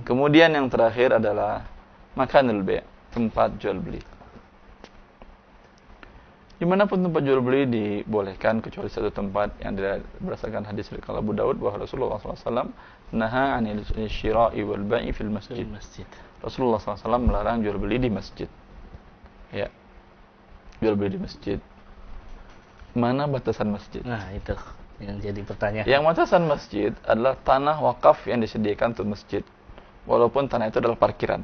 Kemudian yang terakhir adalah makanul bay', tempat jual beli. Dimanapun tempat jual beli dibolehkan kecuali satu tempat yang berdasarkan hadis dari Abu Daud bahwa Rasulullah SAW naha 'anil syira'i wal bai'i fil masjid. Rasulullah SAW melarang jual beli di masjid. Ya, jual beli di masjid. Mana batasan masjid? Nah, itu yang jadi pertanyaan. Yang batasan masjid adalah tanah wakaf yang disediakan untuk masjid. Walaupun tanah itu adalah parkiran.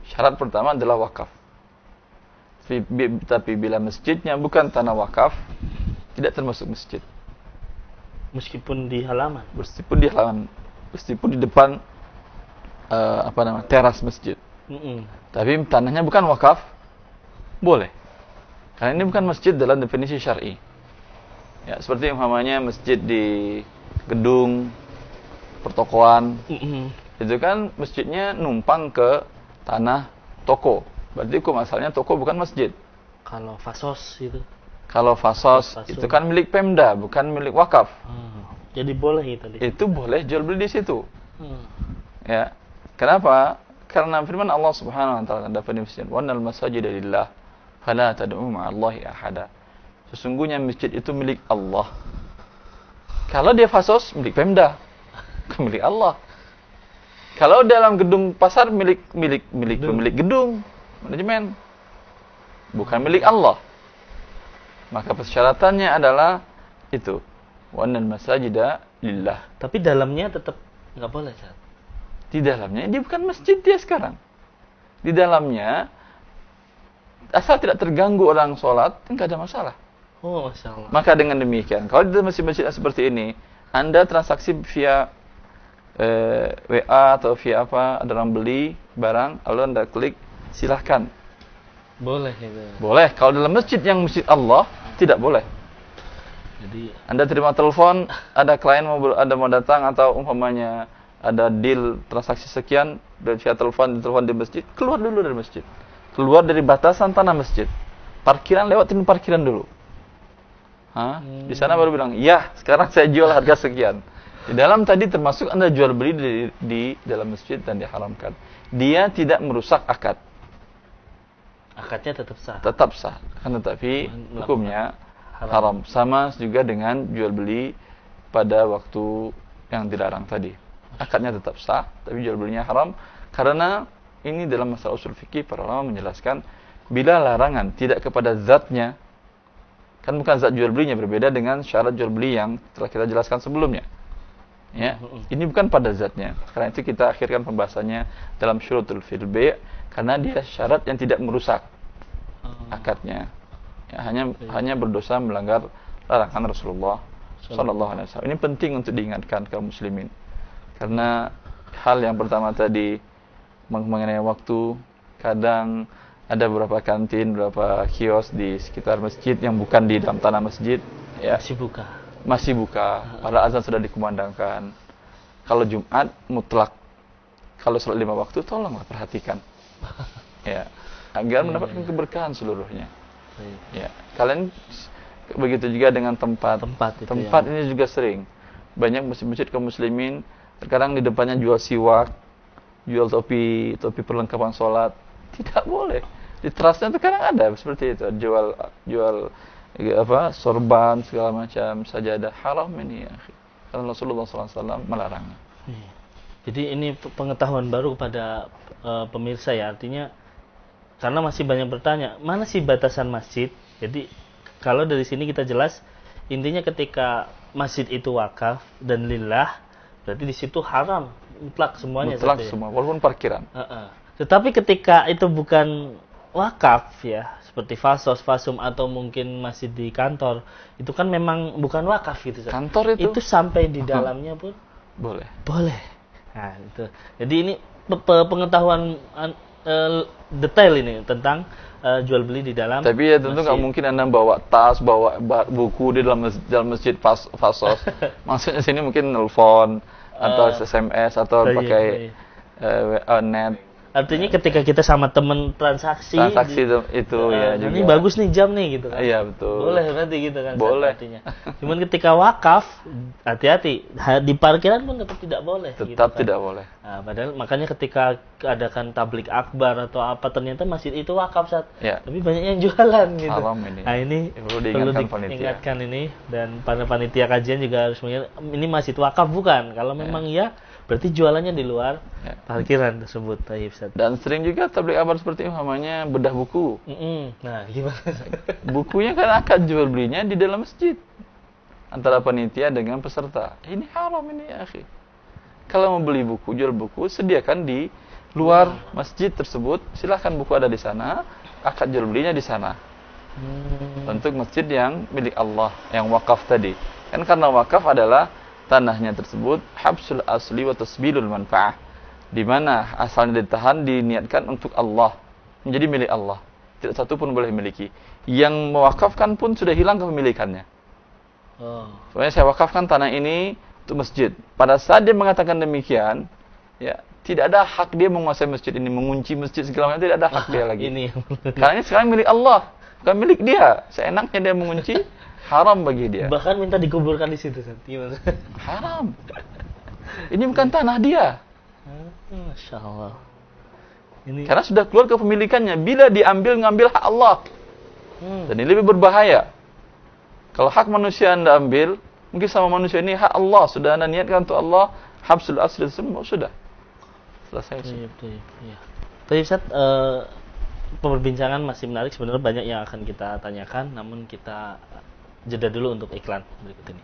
Syarat pertama adalah wakaf. Tapi bila masjidnya bukan tanah wakaf, tidak termasuk masjid. Meskipun di halaman. Meskipun di halaman, meskipun di depan teras masjid. Tapi tanahnya bukan wakaf, boleh. Karena ini bukan masjid dalam definisi syar'i. Ya, seperti umpamanya masjid di gedung pertokoan. Itu kan masjidnya numpang ke tanah toko. Berarti hukum asalnya toko bukan masjid. Kalau fasos itu. Kalau fasos itu kan milik Pemda, bukan milik wakaf. Jadi boleh itu. Itu boleh jual beli di situ. Ya. Kenapa? Karena firman Allah Subhanahu wa taala dalam definisi wannal masajida lillah fala tad'u ma'allahi ahada. Sesungguhnya masjid itu milik Allah. Kalau dia fasos milik Pemda, bukan milik Allah. Kalau dalam gedung pasar milik pemilik gedung, manajemen, bukan milik Allah. Maka persyaratannya adalah itu wannal masajida lillah. Tapi dalamnya tetap nggak boleh, Ustaz. Di dalamnya dia bukan masjid dia sekarang. Di dalamnya asal tidak terganggu orang sholat, enggak ada masalah. Oh, Masya Allah. Maka dengan demikian, kalau di masjid-masjid seperti ini, Anda transaksi via WA atau via apa, ada orang beli barang, lalu Anda klik, silahkan. Boleh itu. Boleh. Kalau dalam masjid yang masjid Allah, tidak boleh. Jadi Anda terima telepon, ada klien mau datang atau umpamanya ada deal transaksi sekian dari via telepon di masjid, keluar dulu dari masjid. Keluar dari batasan tanah masjid. Parkiran, lewatin parkiran dulu. Di sana baru bilang, "Ya, sekarang saya jual harga sekian." Di dalam tadi termasuk Anda jual beli di dalam masjid dan diharamkan. Dia tidak merusak akad. akadnya tetap sah. Tetap sah. Kan tetapi hukumnya haram. Sama juga dengan jual beli pada waktu yang dilarang tadi. Akadnya tetap sah, tapi jual belinya haram karena ini dalam masalah usul fikih para ulama menjelaskan bila larangan tidak kepada zatnya, kan bukan zat jual belinya, berbeda dengan syarat jual beli yang telah kita jelaskan sebelumnya. Ya, ini bukan pada zatnya. Karena itu kita akhirkan pembahasannya dalam syurutul fil bay' karena dia syarat yang tidak merusak akadnya. Ya, hanya berdosa melanggar larangan Rasulullah sallallahu alaihi wasallam. Ini penting untuk diingatkan kaum muslimin. Karena hal yang pertama tadi mengenai waktu, kadang ada beberapa kantin, beberapa kios di sekitar masjid yang bukan di dalam tanah masjid, ya, masih buka, padahal azan sudah dikumandangkan. Kalau Jumat mutlak, kalau sholat 5 waktu tolonglah perhatikan, ya, agar mendapatkan keberkahan seluruhnya. Ya, kalian begitu juga dengan tempat ini juga sering banyak masjid-masjid kaum muslimin terkadang di depannya jual siwak, jual topi perlengkapan sholat, tidak boleh. Di terasnya terkadang ada seperti itu, jual apa, sorban segala macam sajadah, haram ini ya. Karena Rasulullah SAW melarang. Jadi ini pengetahuan baru kepada pemirsa ya, artinya karena masih banyak bertanya mana sih batasan masjid. Jadi kalau dari sini kita jelas intinya ketika masjid itu wakaf dan lillah, berarti di situ haram mutlak semuanya. Mutlak semua, walaupun parkiran. Tetapi ketika itu bukan wakaf ya, seperti fasum atau mungkin masih di kantor, itu kan memang bukan wakaf gitu. Kantor itu sampai di dalamnya pun boleh. Nah, itu. Jadi ini pengetahuan detail ini tentang jual beli di dalam. Tapi ya tentu nggak mungkin Anda bawa tas, bawa buku di dalam masjid fasos. Maksudnya sini mungkin nelfon atau SMS atau pakai WA net. Artinya ketika kita sama temen transaksi itu ya juga. Ini bagus nih jam nih gitu kan. Iya, betul. Boleh berarti gitu kan. Boleh. Artinya. Cuman ketika wakaf, hati-hati. Di parkiran pun tetap tidak boleh. Tetap gitu kan. tidak boleh. Nah, padahal makanya ketika adakan tablik akbar atau apa, ternyata masjid itu wakaf, Ustaz. Ya. Tapi banyak yang jualan gitu. Haram ini. Nah, ini perlu perlu diingatkan diingatkan ini, dan para panitia kajian juga harus mengingat ini masjid wakaf bukan. Kalau memang iya, berarti jualannya di luar parkiran tersebut. Baik, Ustaz. Dan sering juga tablik akbar seperti itu namanya bedah buku. Nah, gimana? Bukunya kan akan jual belinya di dalam masjid antara panitia dengan peserta. Ini haram ini, ya akhi. Kalau mau beli buku, jual buku, sediakan di luar masjid tersebut. Silahkan buku ada di sana, akad jual belinya di sana. Untuk masjid yang milik Allah, yang wakaf tadi. Kan karena wakaf adalah tanahnya tersebut habsul asli wa tasbilul manfaah, di mana asalnya ditahan diniatkan untuk Allah, menjadi milik Allah. Tidak satu pun boleh miliki. Yang mewakafkan pun sudah hilang kepemilikannya. Soalnya saya wakafkan tanah ini untuk masjid. Pada saat dia mengatakan demikian, ya tidak ada hak dia menguasai masjid ini, mengunci masjid segala macam, tidak ada hak dia lagi. Karena ini sekarang milik Allah, bukan milik dia. Seenaknya dia mengunci, haram bagi dia. Bahkan minta dikuburkan di situ, gimana? Haram. Ini bukan tanah dia. Masya Allah. Karena sudah keluar kepemilikannya. Bila diambil, ngambil hak Allah. Dan ini lebih berbahaya. Kalau hak manusia Anda ambil, mungkin sama manusia ini hak Allah. Sudah Anda niatkan untuk Allah, habsul asli semua sudah. Selesai. Tapi Ustaz, perbincangan masih menarik. Sebenarnya banyak yang akan kita tanyakan, namun kita jeda dulu untuk iklan berikut ini.